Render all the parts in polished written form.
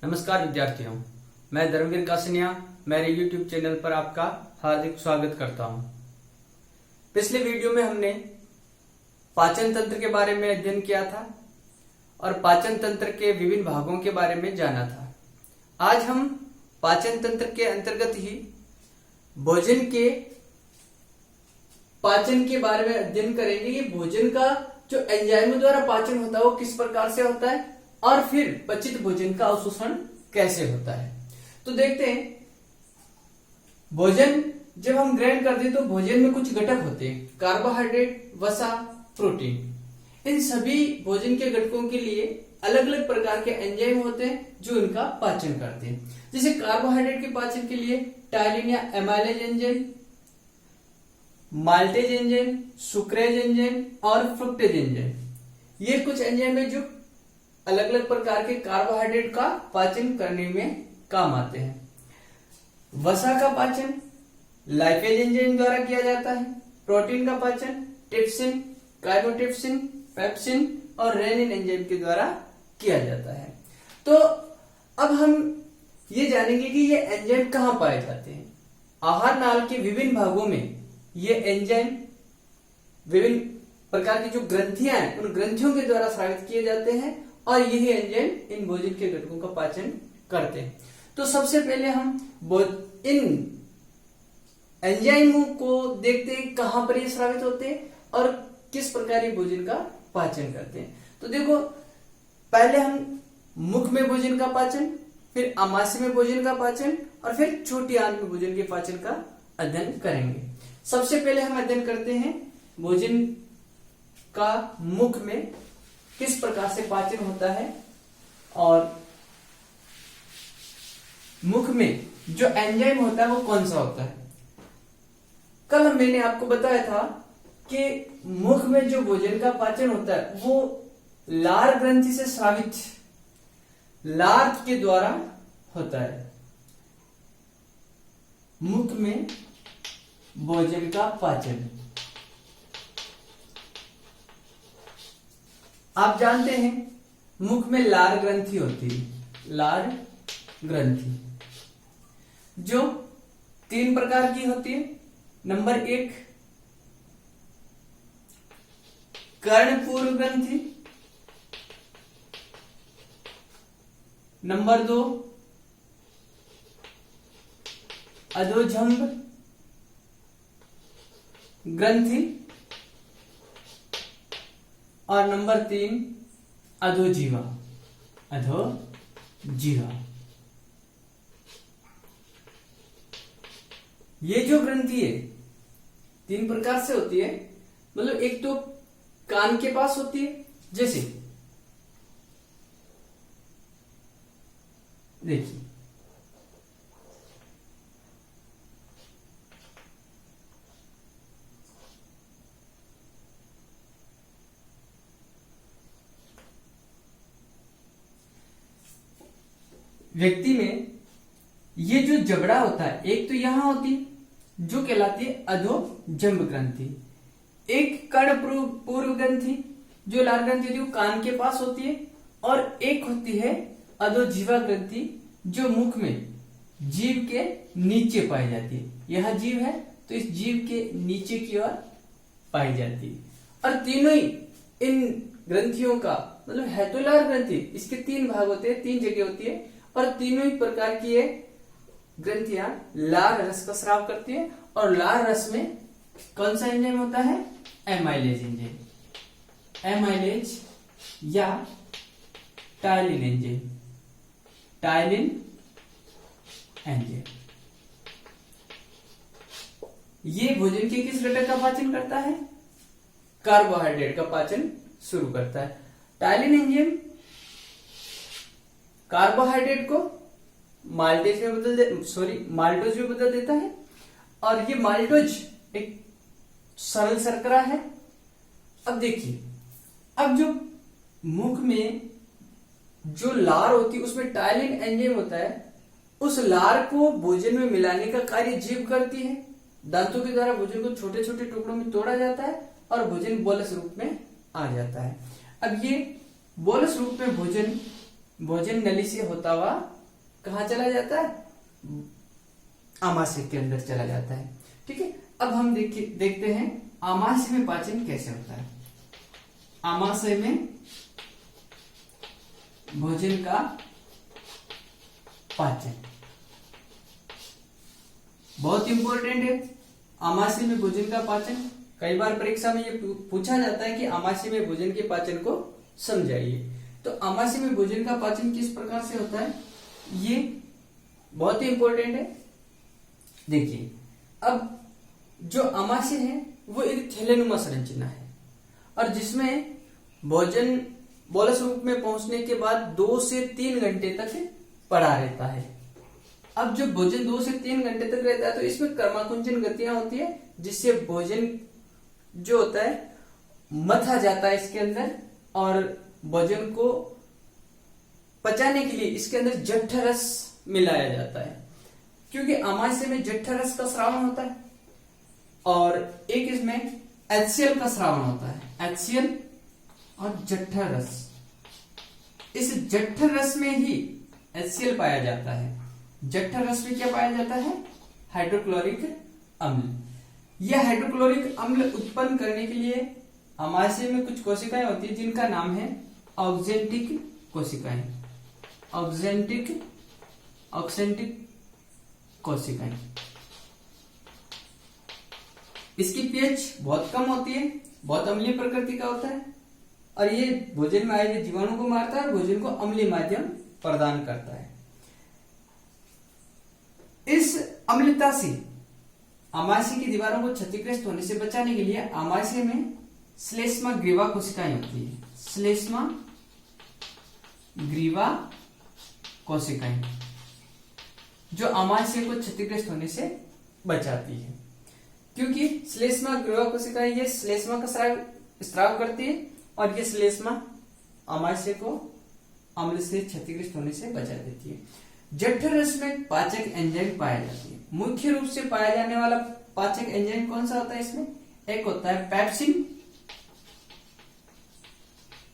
नमस्कार विद्यार्थियों, मैं धर्मवीर कासनिया मेरे YouTube चैनल पर आपका हार्दिक स्वागत करता हूं। पिछले वीडियो में हमने पाचन तंत्र के बारे में अध्ययन किया था और पाचन तंत्र के विभिन्न भागों के बारे में जाना था। आज हम पाचन तंत्र के अंतर्गत ही भोजन के पाचन के बारे में अध्ययन करेंगे। ये भोजन का जो एंजाइमों द्वारा पाचन होता है वो किस प्रकार से होता है और फिर पचित भोजन का अवशोषण कैसे होता है। तो देखते हैं, भोजन जब हम ग्रहण करते हैं तो भोजन में कुछ घटक होते हैं, कार्बोहाइड्रेट, वसा, प्रोटीन। इन सभी भोजन के घटकों के लिए अलग अलग प्रकार के एंजाइम होते हैं जो इनका पाचन करते हैं। जैसे कार्बोहाइड्रेट के पाचन के लिए टायलिन या amylase enzyme, maltase enzyme, sucrase enzyme और फ्रुक्टेज एंजाइम, ये कुछ एंजाइम है जो अलग अलग प्रकार के कार्बोहाइड्रेट का पाचन करने में काम आते हैं। वसा का पाचन लाइपेज एंजाइम द्वारा किया जाता है। प्रोटीन का पाचन ट्रिप्सिन, काइमोट्रिप्सिन, पेप्सिन और रेनिन एंजाइम के द्वारा किया जाता है। तो अब हम ये जानेंगे कि ये एंजाइम कहाँ पाए जाते हैं। आहार नाल के विभिन्न भागों में ये एंजाइम विभिन्न प्रकार की जो ग्रंथियां हैं उन ग्रंथियों के द्वारा स्रावित किए जाते हैं और यही एंजाइम इन भोजन के घटकों का पाचन करते हैं। तो सबसे पहले हम इन एंजाइमों को देखते हैं कहां पर ये स्रावित होते हैं और किस प्रकार ये भोजन का पाचन करते हैं। तो देखो, पहले हम मुख में भोजन का पाचन, फिर आमाशय में भोजन का पाचन और फिर छोटी आंत में भोजन के पाचन का अध्ययन करेंगे। सबसे पहले हम अध्ययन करते हैं भोजन का मुख में किस प्रकार से पाचन होता है और मुख में जो एंजाइम होता है वो कौन सा होता है। कल मैंने आपको बताया था कि मुख में जो भोजन का पाचन होता है वो लार ग्रंथि से स्रावित लार के द्वारा होता है। मुख में भोजन का पाचन आप जानते हैं, मुख में लार ग्रंथि होती है। लार ग्रंथि जो 3 प्रकार की होती है। नंबर 1 कर्णपूर्व ग्रंथि, नंबर 2 अधोजंभ ग्रंथि और नंबर 3 अधोजीवा। अधोजीवा ये जो ग्रंथि है 3 प्रकार से होती है। मतलब एक तो कान के पास होती है, जैसे देखिए व्यक्ति में ये जो जबड़ा होता है, एक तो यहां होती है जो कहलाती है अधोजंभ ग्रंथि, एक कर्णपूर्व ग्रंथि जो लार ग्रंथि होती है वो कान के पास होती है और एक होती है अधोजीवा ग्रंथि जो मुख में जीभ के नीचे पाई जाती है। यह जीभ है तो इस जीभ के नीचे की ओर पाई जाती है। और तीनों ही इन ग्रंथियों का मतलब है तो लार ग्रंथि, इसके 3 भाग होते हैं, 3 जगह होती है और तीनों ही प्रकार की ये ग्रंथियां लार रस का स्राव करती है। और लार रस में कौन सा एंजाइम होता है? एमाइलेज एंजाइम, एमाइलेज या टायलिन एंजाइम, टायलिन एंजाइम। ये भोजन के किस घटक का पाचन करता है? कार्बोहाइड्रेट का पाचन शुरू करता है। टायलिन एंजाइम कार्बोहाइड्रेट को माल्टोज में बदल देता है और ये माल्टोज एक सरल शर्करा है। अब देखिए, अब जो मुख में जो लार होती है उसमें टायलिन एंजाइम होता है, उस लार को भोजन में मिलाने का कार्य जीभ करती है। दांतों के द्वारा भोजन को छोटे छोटे टुकड़ों में तोड़ा जाता है और भोजन बोलस रूप में आ जाता है। अब ये बोलस रूप में भोजन भोजन नली से होता हुआ कहाँ चला जाता है, आमाशय के अंदर चला जाता है। ठीक है, अब हम देखते हैं आमाशय में पाचन कैसे होता है। आमाशय में भोजन का पाचन बहुत इंपॉर्टेंट है। आमाशय में भोजन का पाचन, कई बार परीक्षा में ये पूछा जाता है कि आमाशय में भोजन के पाचन को समझाइए। तो आमाशय में भोजन का पाचन किस प्रकार से होता है, ये बहुत ही इंपॉर्टेंट है। देखिए, अब जो आमाशय है वो एक थैलेनुमा संरचना है और जिसमें भोजन बोलस रूप में पहुंचने के बाद 2 से 3 घंटे तक पड़ा रहता है। अब जब भोजन 2 से 3 घंटे तक रहता है तो इसमें कर्माकुंचन गतियां होती है, जिससे भोजन जो होता है मथा जाता है इसके अंदर और भोजन को पचाने के लिए इसके अंदर जठरस मिलाया जाता है, क्योंकि आमाशय में जठरस का स्रावन होता है और एक इसमें HCl का स्रावन होता है। HCl और जठरस, इस जठरस में ही HCl पाया जाता है। जठरस में क्या पाया जाता है, हाइड्रोक्लोरिक अम्ल। यह हाइड्रोक्लोरिक अम्ल उत्पन्न करने के लिए आमाशय में कुछ कोशिकाएं होती है जिनका नाम है ऑक्जेंटिक कोशिकाएं। ऑक्जेंटिक कोशिकाएं, इसकी पीएच बहुत कम होती है, बहुत अम्लीय प्रकृति का होता है और ये भोजन में आए हुए जीवाणु को मारता है और भोजन को अम्लीय माध्यम प्रदान करता है। इस अम्लता से आमाशय की दीवारों को क्षतिग्रस्त होने से बचाने के लिए आमाशय में श्लेष्मा ग्रीवा कोशिकाएं होती है। श्लेष्मा ग्रीवा कोशिकाएं जो आमाशय को क्षतिग्रस्त होने से बचाती है, क्योंकि श्लेष्मा ग्रीवा कोशिकाएं ये श्लेष्मा का स्राव करती है और ये श्लेष्मा आमाशय को अम्ल से क्षतिग्रस्त होने से बचा देती है। जठरस में पाचक एंजाइम पाया जाती है। मुख्य रूप से पाया जाने वाला पाचक एंजाइम कौन सा होता है इसमें, एक होता है पेप्सिन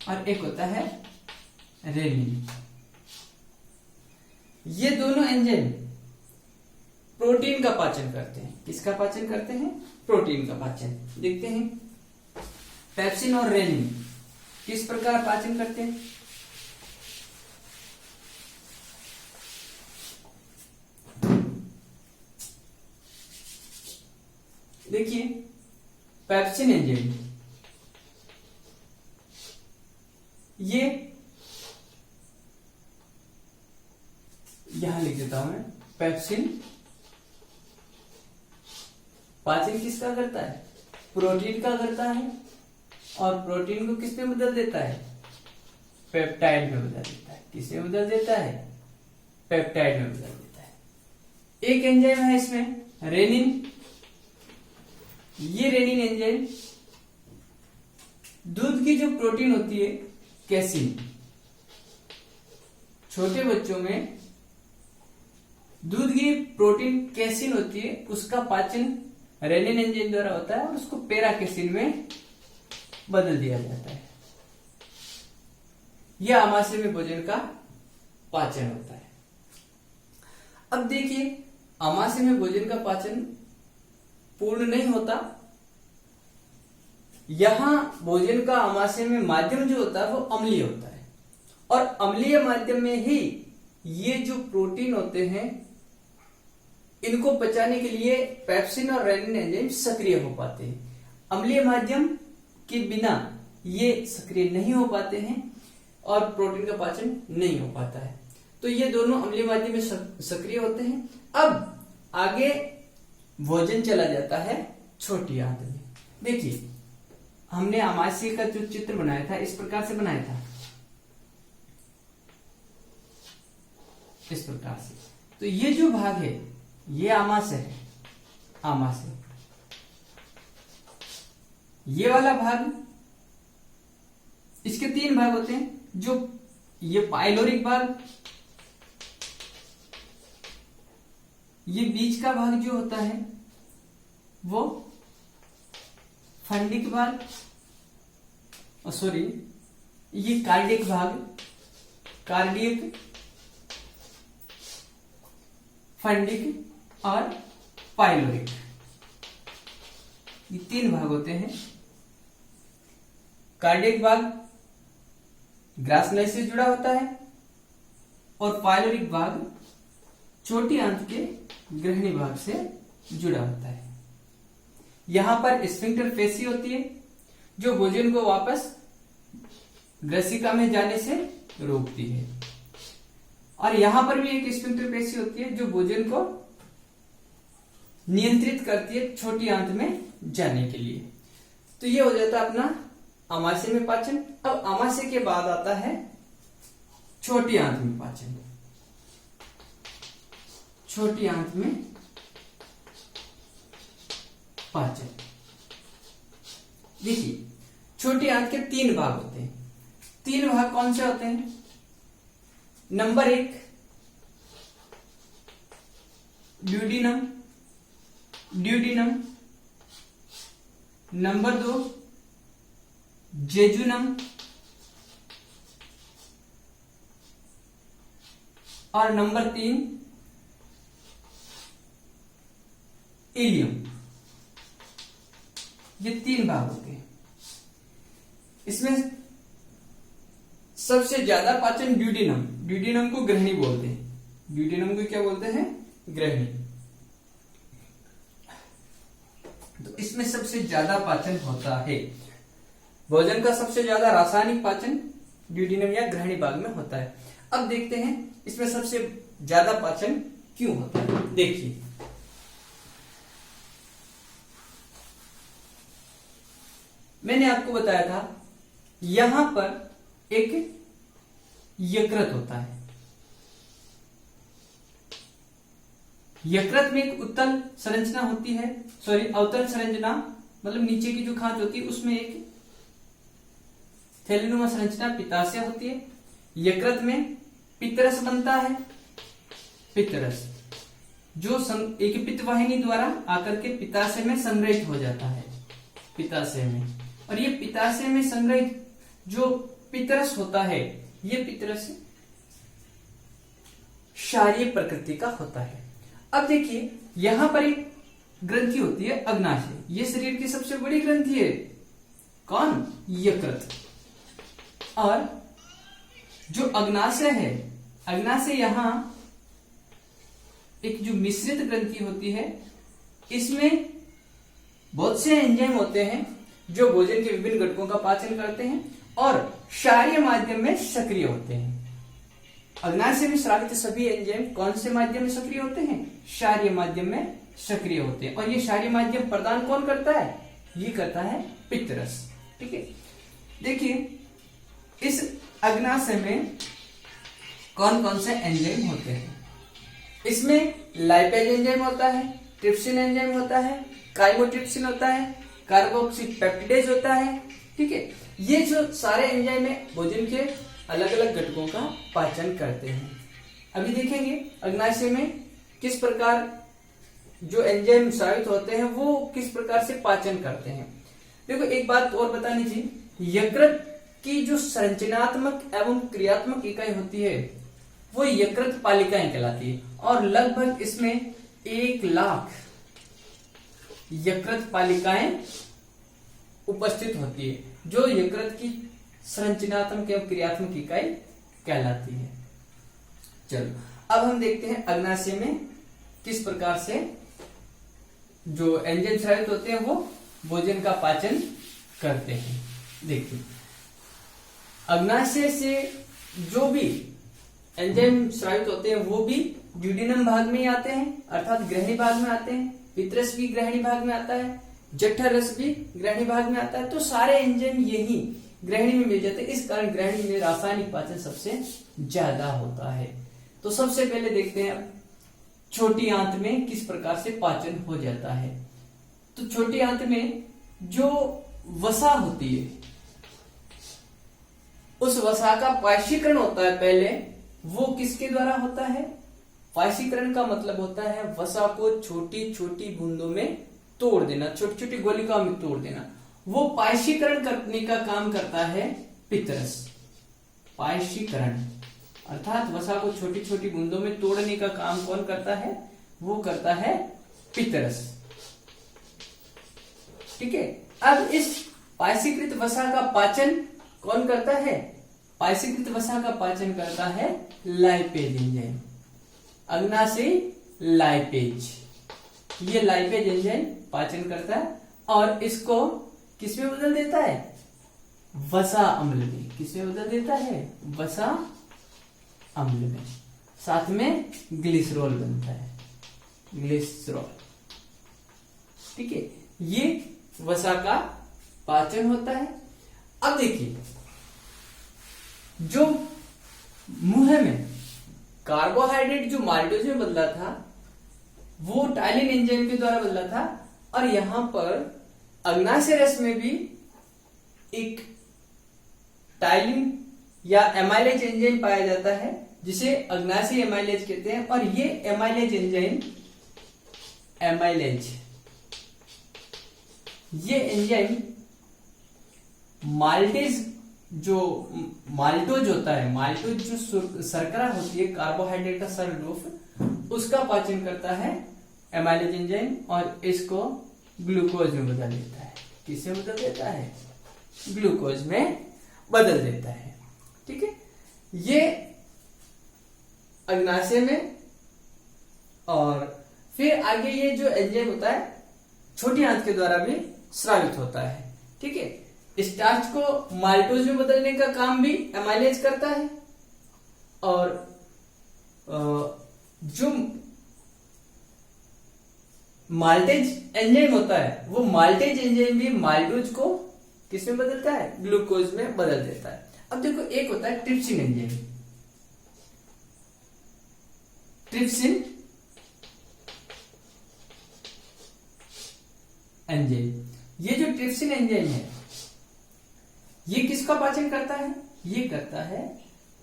और एक होता है रेनिन। ये दोनों एंजाइम प्रोटीन का पाचन करते हैं। किसका पाचन करते हैं, प्रोटीन का पाचन। देखते हैं पेप्सिन और रेनिन किस प्रकार पाचन करते हैं। देखिए पेप्सिन एंजाइम, ये यहां लिख देता हूं मैं। पेप्सिन पाचन किसका करता है, प्रोटीन का करता है और प्रोटीन को किस में बदल देता है, पेप्टाइड में बदल देता है। किसमें बदल देता है, पेप्टाइड में बदल देता है। एक एंजाइम है इसमें रेनिन। ये रेनिन एंजाइम दूध की जो प्रोटीन होती है कैसीन, छोटे बच्चों में दूध की प्रोटीन कैसीन होती है, उसका पाचन रेनिन एंजाइम द्वारा होता है और उसको पेरा कैसीन में बदल दिया जाता है। यह आमाशय में भोजन का पाचन होता है। अब देखिए आमाशय में भोजन का पाचन पूर्ण नहीं होता। यहां भोजन का आमाशय में माध्यम जो होता है वो अम्लीय होता है और अम्लीय माध्यम में ही ये जो प्रोटीन होते हैं इनको पचाने के लिए पेप्सिन और रेनिन एंजाइम सक्रिय हो पाते हैं। अम्लीय माध्यम के बिना ये सक्रिय नहीं हो पाते हैं और प्रोटीन का पाचन नहीं हो पाता है। तो ये दोनों अम्लीय माध्यम में सक्रिय होते हैं। अब आगे भोजन चला जाता है छोटी आंत में। देखिए हमने आमाशय का जो चित्र बनाया था इस प्रकार से बनाया था, इस प्रकार से। तो ये जो भाग है ये आमाशय है, आमाशय। ये वाला भाग, इसके 3 भाग होते हैं। जो ये पाइलोरिक भाग, ये बीच का भाग जो होता है वो फंडिक भाग, सॉरी ये कार्डिक भाग कार्डियक, फंडिक और पाइलोरिक, ये 3 भाग होते हैं। कार्डियक भाग ग्रासनली से जुड़ा होता है और पाइलोरिक भाग छोटी आंत के ग्रहणी भाग से जुड़ा होता है। यहां पर स्फिंक्टर पेशी होती है जो भोजन को वापस ग्रसिका में जाने से रोकती है, और यहां पर भी एक स्फिंक्टर पेशी होती है जो भोजन को नियंत्रित करती है छोटी आंत में जाने के लिए। तो ये हो जाता है अपना आमाशय में पाचन। अब आमाशय के बाद आता है छोटी आंत में पाचन। छोटी आंत में पाचन, देखिए छोटी आंत के 3 भाग होते हैं। 3 भाग कौन से होते हैं? Number 1 duodenum, duodenum. Number 2 jejunum और नंबर 3 इलियम। ये 3 भाग होते हैं। इसमें सबसे ज्यादा पाचन ड्यूडिनम, ड्यूडिनम को ग्रहणी बोलते हैं। ड्यूडिनम को क्या बोलते हैं? ग्रहणी। तो इसमें सबसे ज्यादा पाचन होता है। भोजन का सबसे ज्यादा रासायनिक पाचन ड्यूडिनम या ग्रहणी भाग में होता है। अब देखते हैं इसमें सबसे ज्यादा पाचन क्यों होता है। देखिए मैंने आपको बताया था यहां पर एक यकृत होता है। यकृत में एक उत्तल संरचना होती है, सॉरी अवतल संरचना, मतलब नीचे की जो खांच होती है उसमें एक थैलीनुमा संरचना पित्ताशय होती है। यकृत में पित्तरस बनता है। पित्तरस जो एक पित्तवाहिनी द्वारा आकर के पित्ताशय में संग्रहित हो जाता है, पित्ताशय में। और ये पित्ताशय में संग्रहित जो पित्तरस होता है, ये पित्तरस क्षारीय प्रकृति का होता है। अब देखिए यहां पर एक ग्रंथि होती है अग्नाशय। ये शरीर की सबसे बड़ी ग्रंथि है। कौन? यकृत। और जो अग्नाशय है, अग्नाशय यहां एक जो मिश्रित ग्रंथि होती है, इसमें बहुत से एंजाइम होते हैं जो भोजन के विभिन्न घटकों का पाचन करते हैं और क्षारीय माध्यम में सक्रिय होते हैं। अग्नाशय में स्रावित सभी एंजाइम कौन से माध्यम में सक्रिय होते हैं? क्षारीय माध्यम में सक्रिय होते हैं। और ये क्षारीय माध्यम प्रदान कौन करता है? ये करता है पित्तरस। ठीक है, देखिए इस अग्नाशय में कौन कौन से एंजाइम होते हैं। इसमें लाइपेज एंजाइम होता है, ट्रिप्सिन एंजाइम होता है, काइमोट्रिप्सिन होता है, कार्बोक्सीपेप्टिडेज होता है। ठीक है, ये जो सारे एंजाइम है भोजन के अलग अलग घटकों का पाचन करते हैं। अभी देखेंगे अग्नाशय में किस प्रकार जो एंजाइम स्रावित होते हैं वो किस प्रकार से पाचन करते हैं। देखो एक बात और बतानी चाहिए, यकृत की जो संरचनात्मक एवं क्रियात्मक इकाई होती है वो यकृत पालिकाएं कहलाती है। और लगभग इसमें 1 लाख यकृत पालिकाएं उपस्थित होती है जो यकृत की संरचनात्मक एवं क्रियात्मक इकाई कहलाती है। चलो अब हम देखते हैं अग्नाशय में किस प्रकार से जो एंजाइम स्रावित होते हैं वो भोजन का पाचन करते हैं। देखिए अग्नाशय से जो भी एंजाइम स्रावित होते हैं वो भी ड्यूडिनम भाग में ही आते हैं, अर्थात ग्रहणी भाग में आते हैं। पित्तरस भी ग्रहणी भाग में आता है, जठर रस भी ग्रहणी भाग में आता है। तो सारे एंजाइम यही ग्रहणी में मिल जाते हैं। इस कारण ग्रहणी में रासायनिक पाचन सबसे ज्यादा होता है। तो सबसे पहले देखते हैं छोटी आंत में किस प्रकार से पाचन हो जाता है। तो छोटी आंत में जो वसा होती है उस वसा का पायशीकरण होता है पहले, वो किसके द्वारा होता है? पायशीकरण का मतलब होता है वसा को छोटी छोटी बूंदों में तोड़ देना, छोटी छोटी गोलिकाओं में तोड़ देना। वो पायशीकरण करने का काम करता है पित्तरस। पायशीकरण अर्थात वसा को छोटी छोटी बूंदों में तोड़ने का काम कौन करता है? वो करता है पित्तरस। ठीक है। अब इस पायसीकृत वसा का पाचन कौन करता है? पायसीकृत वसा का पाचन करता है लाइपेज एंजाइम, अग्नाशयी लाइपेज। ये लाइपेज एंजाइम पाचन करता है और इसको किसमें बदल देता है? वसा अम्ल में। किसमें बदल देता है? वसा अम्ल में। साथ में ग्लिसरॉल बनता है, ग्लिसरॉल। ठीक है, ये वसा का पाचन होता है। अब देखिए, जो मुंह में कार्बोहाइड्रेट जो माल्टोज में बदला था वो टाइलिन एंजाइम के द्वारा बदला था, और यहां पर अग्नाशय रस में भी एक टाइलिन या एमाइलेज एंजाइम पाया जाता है जिसे अग्नाशयी एमाइलेज कहते हैं। और ये एमाइलेज एंजाइम, एमाइलेज, ये एंजाइम माल्टेज, जो माल्टोज होता है, माल्टोज जो शर्करा होती है, कार्बोहाइड्रेट का सरल रूप, उसका पाचन करता है एमाइलेज एंजाइम और इसको ग्लूकोज में बदल देता है। किससे बदल देता है? ग्लूकोज में बदल देता है। ठीक है, ये अग्नाशय में। और फिर आगे ये जो एंजाइम होता है छोटी आंत के द्वारा भी स्रावित होता है। ठीक है, स्टार्च को माल्टोज में बदलने का काम भी एमाइलेज करता है, और जो माल्टेज एंजाइम होता है वो माल्टेज एंजाइम भी माल्टोज को किसमें बदलता है? ग्लूकोज में बदल देता है। अब देखो, एक होता है ट्रिप्सिन एंजाइम। ट्रिप्सिन एंजाइम, ये जो ट्रिप्सिन एंजाइम है ये किसका पाचन करता है? ये करता है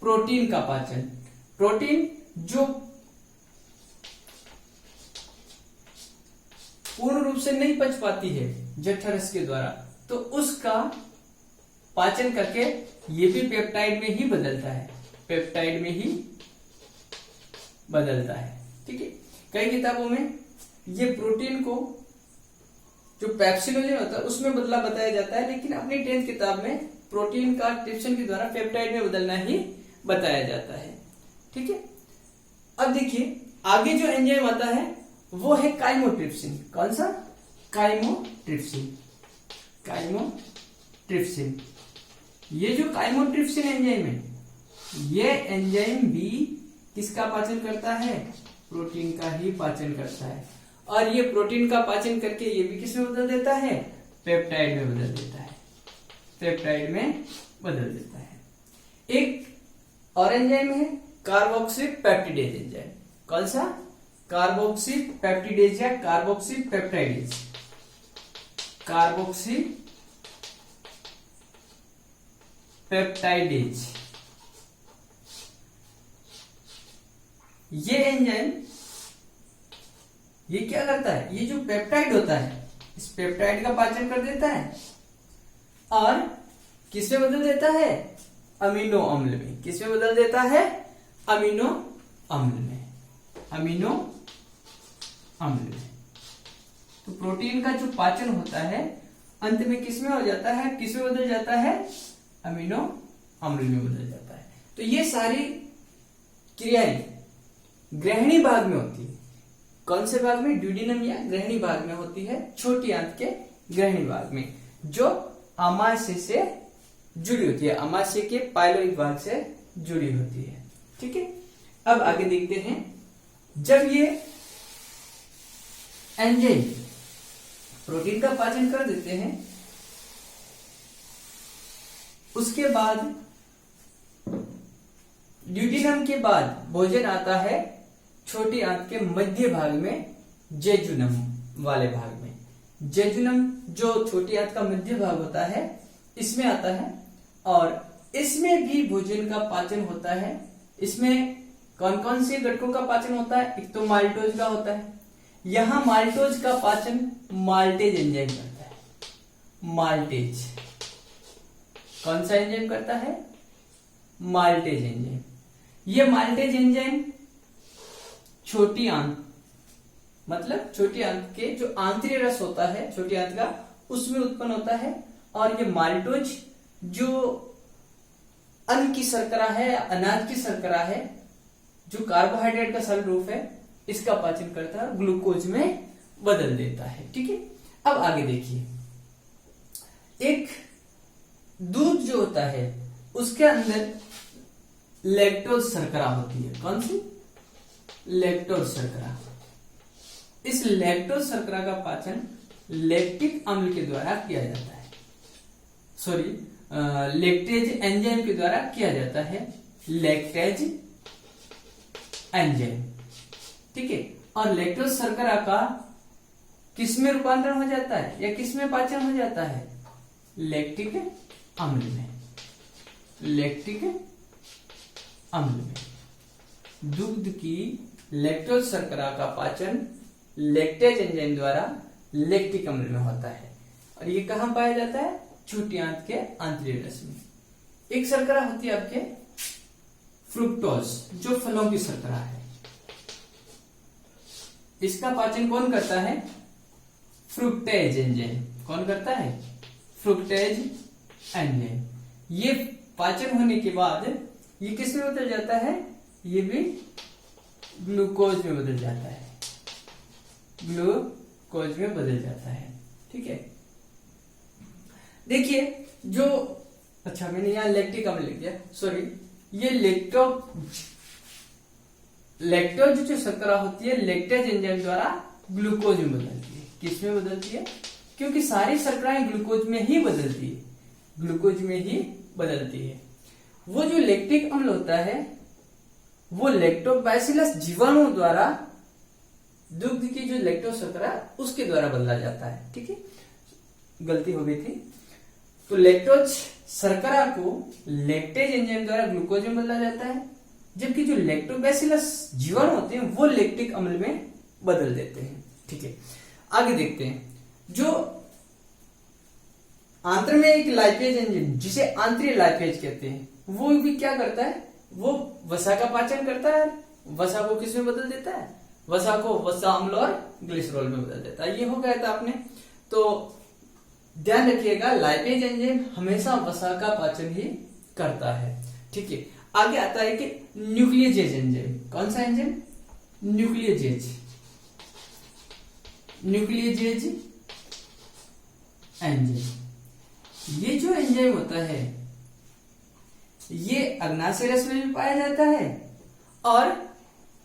प्रोटीन का पाचन। प्रोटीन जो पूर्ण रूप से नहीं पच पाती है जठरस के द्वारा, तो उसका पाचन करके ये भी पेप्टाइड में ही बदलता है, पेप्टाइड में ही बदलता है। ठीक है, कई किताबों में ये प्रोटीन को जो पेप्सिनोजेन होता है उसमें बदला बताया जाता है, लेकिन अपनी 10th किताब में प्रोटीन का ट्रिप्सिन के द्वारा पेप्टाइड में बदलना ही बताया जाता है। ठीक है, अब देखिए आगे जो एंजाइम आता है वो है काइमोट्रिप्सिन। कौन सा? काइमोट्रिप्सिन। काइमोट्रिप्सिन, ये जो काइमोट्रिप्सिन एंजाइम है ये एंजाइम भी किसका पाचन करता है? प्रोटीन का ही पाचन करता है, और ये प्रोटीन का पाचन करके ये भी किसमें बदल देता है? पेप्टाइड में बदल देता है, पेप्टाइड में बदल देता है। एक और एंजाइम है कार्बोक्सी पेप्टिडेज एंजाइम। कौन सा? कार्बोक्सी पेप्टिडेज या कार्बोक्सी पेप्टाइडेज। कार्बोक्सी पेप्टाइडेज, ये एंजाइम ये क्या करता है? ये जो पेप्टाइड होता है इस पेप्टाइड का पाचन कर देता है और किसमें बदल देता है? अमीनो अम्ल में। किसमें बदल देता है? अमीनो अम्ल में, अमीनो अम्ल में। तो प्रोटीन का जो पाचन होता है अंत में किसमें हो जाता है? किसमें बदल जाता है? अमीनो अम्ल में बदल जाता है। तो ये सारी क्रियाएं ग्रहणी भाग में होती है। कौन से भाग में? ड्यूडिनम या ग्रहणी भाग में होती है, छोटी आंत के ग्रहणी भाग में, जो आमाशय से जुड़ी होती है, आमाशय के पाइलोइड भाग से जुड़ी होती है। ठीक है, अब आगे देखते हैं। जब ये एंजाइम प्रोटीन का पाचन कर देते हैं उसके बाद ड्यूडिनम के बाद भोजन आता है छोटी आंत के मध्य भाग में, जेजुनम वाले भाग में। जेजुनम जो छोटी आंत का मध्य भाग होता है इसमें आता है, और इसमें भी भोजन का पाचन होता है। इसमें कौन कौन से घटकों का पाचन होता है? एक तो माल्टोज का होता है। यहां माल्टोज का पाचन माल्टेज एंजाइम करता है। माल्टेज कौन सा एंजाइम करता है? Maltase enzyme. ये माल्टेज एंजाइम छोटी आंत, मतलब छोटी आंत के जो आंतरिक रस होता है छोटी आंत का, उसमें उत्पन्न होता है। और ये माल्टोज जो अन्न की शर्करा है, अनाज की शर्करा है, जो कार्बोहाइड्रेट का सरल रूप है, इसका पाचन करता है, ग्लूकोज में बदल देता है। ठीक है, अब आगे देखिए, एक दूध जो होता है उसके अंदर लैक्टोज शर्करा होती है। कौन सी? लैक्टोज शर्करा। इस लैक्टोज शर्करा का पाचन लैक्टिक अम्ल के द्वारा किया जाता है, सॉरी लैक्टेज एंजाइम के द्वारा किया जाता है, लैक्टेज एंजाइम। ठीक है, और लैक्टोज शर्करा का किसमें रूपांतरण हो जाता है या किसमें पाचन हो जाता है? लैक्टिक अम्ल में, लैक्टिक अम्ल में। दूध की लैक्टोज शर्करा का पाचन लैक्टेज एंजाइम द्वारा लैक्टिक अम्ल में होता है। और ये कहां पाया जाता है? छोटी आंत के आंतरिक रस में। एक शर्करा होती है आपके फ्रुक्टोज, जो फलों की शर्करा है। इसका पाचन कौन करता है? फ्रुक्टेज एंजाइम। कौन करता है? फ्रुक्टेज एंजाइम। ये पाचन होने के बाद ये किस में बदल जाता है? ये भी ग्लूकोज में बदल जाता है, ग्लूकोज में बदल जाता है। ठीक है, देखिए जो, अच्छा मैंने यहां लैक्टिक अम्ल लिख दिया, सॉरी, ये लैक्टोज जो शर्करा होती है लैक्टेज एंजाइम द्वारा ग्लूकोज में बदलती है। किस में बदलती है? क्योंकि सारी शर्कराएं ग्लूकोज में ही बदलती है, ग्लूकोज में ही बदलती है। वो जो लैक्टिक अम्ल होता है वो लैक्टोबैसिलस जीवाणु द्वारा दुग्ध की जो लैक्टोज शर्करा उसके द्वारा बदला जाता है। ठीक है, गलती हो गई थी। तो लैक्टोज शर्करा को लैक्टेज एंजाइम द्वारा ग्लूकोज में बदला जाता है, जबकि जो लैक्टोबैसिलस जीवाणु होते हैं वो लैक्टिक अम्ल में बदल देते हैं। ठीक है, आगे देखते हैं। जो आंत्र में एक लाइपेज एंजाइम, जिसे आंतरिक लाइपेज कहते हैं, वो भी क्या करता है? वो वसा का पाचन करता है। वसा को किस में बदल देता है? वसा को वसा अम्ल और ग्लिसरॉल में बदल देता है। ये हो गया था आपने। तो ध्यान रखिएगा, लाइपेज एंजाइम हमेशा वसा का पाचन ही करता है। ठीक है, आगे आता है कि न्यूक्लियोजेज एंजाइम। कौन सा एंजाइम? न्यूक्लियोजेज। न्यूक्लियोजेज एंजाइम, ये जो एंजाइम होता है ये अग्नाशय रस में भी पाया जाता है और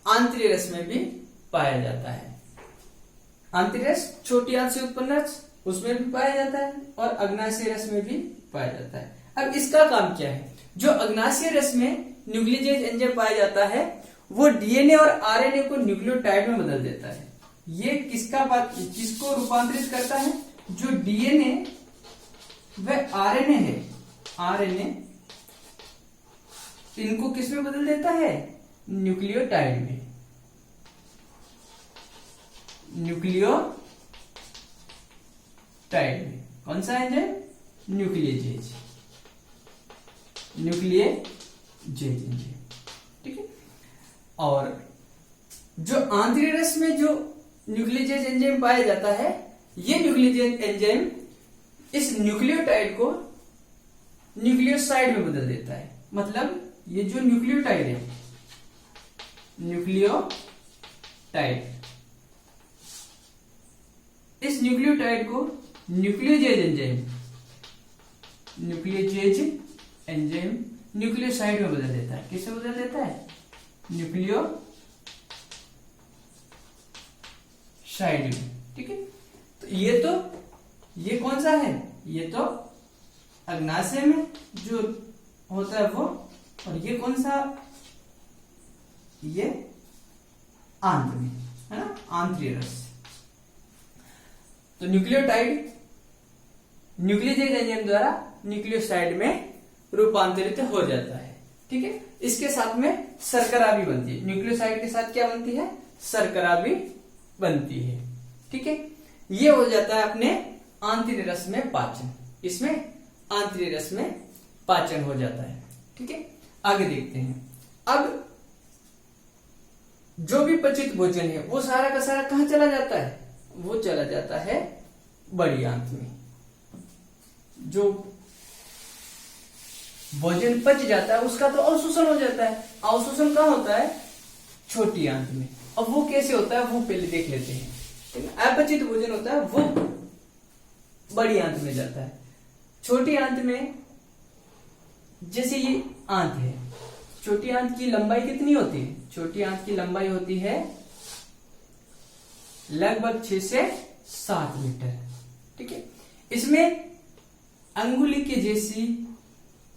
आंतरिक रस में भी पाया जाता है। आंतरिक रस छोटी आंत से उत्पन्न रस, उसमें भी पाया जाता है और अग्नाशय रस में भी पाया जाता है। अब इसका काम क्या है? जो अग्नाशय रस में न्यूक्लियोजेज एंजाइम पाया जाता है वो डीएनए और आरएनए को न्यूक्लियोटाइड में बदल देता है। ये किसको रूपांतरित करता है? जो डीएनए व आरएनए है, आरएनए, इनको किस में बदल देता है? न्यूक्लियोटाइड में। न्यूक्लियोटाइड में। कौन सा एंजाइम? न्यूक्लियोजेज, न्यूक्लियोजेज एंजाइम। ठीक है, और जो आंतरिक रस में जो न्यूक्लियोजेज एंजाइम पाया जाता है, ये न्यूक्लियोजेज एंजाइम इस न्यूक्लियोटाइड को न्यूक्लियोसाइड में बदल देता है। मतलब ये जो न्यूक्लियोटाइड है, न्यूक्लियोटाइड, इस न्यूक्लियोटाइड को न्यूक्लियोजेज एंजाइम, न्यूक्लियोजेज एंजाइम न्यूक्लियोसाइड में बदल देता है। किससे बदल देता है? न्यूक्लियोसाइड में। ठीक है, तो ये कौन सा है? ये तो अग्नाशय में जो होता है वो, और ये कौन सा? ये आंत में, है ना, आंतरिक रस। तो न्यूक्लियोटाइड न्यूक्लियोजेज एंजाइम द्वारा न्यूक्लियोसाइड में रूपांतरित हो जाता है। ठीक है, इसके साथ में शर्करा भी बनती है। न्यूक्लियोसाइड के साथ क्या बनती है? शर्करा भी बनती है। ठीक है, ये हो जाता है अपने आंतरिक रस में पाचन। इसमें आंतरिक रस में पाचन हो जाता है। ठीक है, आगे देखते हैं। अब जो भी पचित भोजन है वो सारा का सारा कहाँ चला जाता है, वो चला जाता है बड़ी आंत में। जो भोजन पच जाता है उसका तो अवशोषण हो जाता है। अवशोषण कहाँ होता है, छोटी आंत में। अब वो कैसे होता है वो पहले देख लेते हैं। अपचित भोजन होता है वो बड़ी आंत में जाता है। छोटी आंत में जैसे ये आंत है, छोटी आंत की लंबाई कितनी होती है, छोटी आंत की लंबाई होती है लगभग 6 से 7 मीटर। ठीक है, इसमें अंगुली के जैसी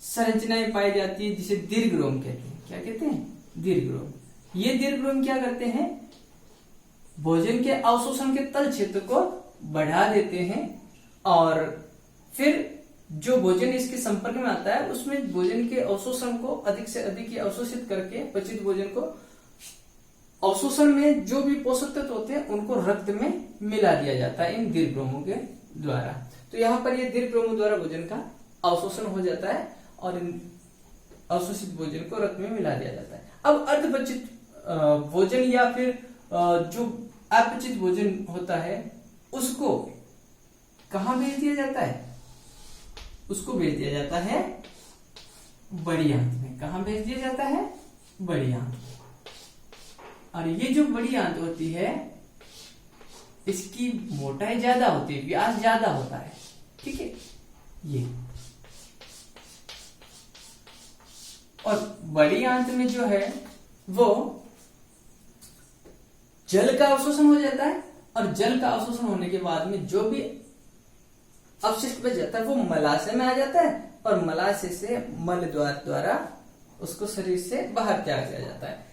संरचनाएं पाई जाती है जिसे दीर्घरोम कहते हैं। क्या कहते हैं, दीर्घरोम। ये दीर्घरोम क्या करते हैं, भोजन के अवशोषण के तल क्षेत्र को बढ़ा देते हैं और फिर जो भोजन इसके संपर्क में आता है उसमें भोजन के अवशोषण को अधिक से अधिक अवशोषित करके पचित भोजन को अवशोषण में जो भी पोषक तत्व होते हैं उनको रक्त में मिला दिया जाता है इन दीर्घरोमों के द्वारा। तो यहाँ पर ये दीर्घरोमों द्वारा भोजन का अवशोषण हो जाता है और इन अवशोषित भोजन को रक्त में मिला दिया जाता है। अब अर्धपचित भोजन या फिर जो अपचित भोजन होता है उसको कहाँ भेज दिया जाता है, उसको भेज दिया जाता है बड़ी आंत में। कहाँ भेज दिया जाता है, बड़ी आंत। और ये जो बड़ी आंत होती है इसकी मोटाई ज्यादा होती है, व्यास ज्यादा होता है। ठीक है, ये और बड़ी आंत में जो है वो जल का अवशोषण हो जाता है और जल का अवशोषण होने के बाद में जो भी अपशिष्ट बच जाता है वो मलाशय में आ जाता है और मलाशय से मल द्वारा उसको शरीर से बाहर त्याग दिया जाता है।